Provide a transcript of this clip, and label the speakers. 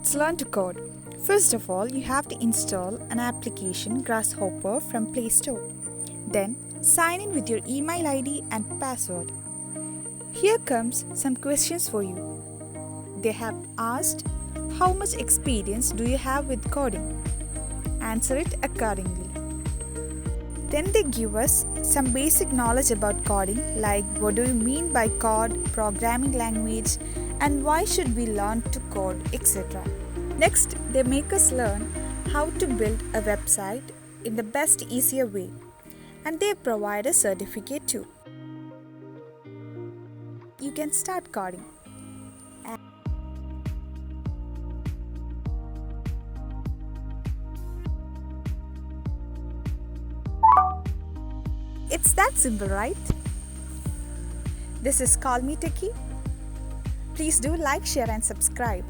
Speaker 1: Let's learn to code. First of all, you have to install an application Grasshopper from Play Store. Then sign in with your email ID and password. Here comes some questions for you. They have asked, how much experience do you have with coding? Answer it accordingly. Then they give us some basic knowledge about coding, like what do you mean by code, programming language, and why should we learn to code, etc. Next, they make us learn how to build a website in the best, easier way, and they provide a certificate too. You can start coding. It's that simple, right? This is Call Me Techie. Please do like, share and subscribe.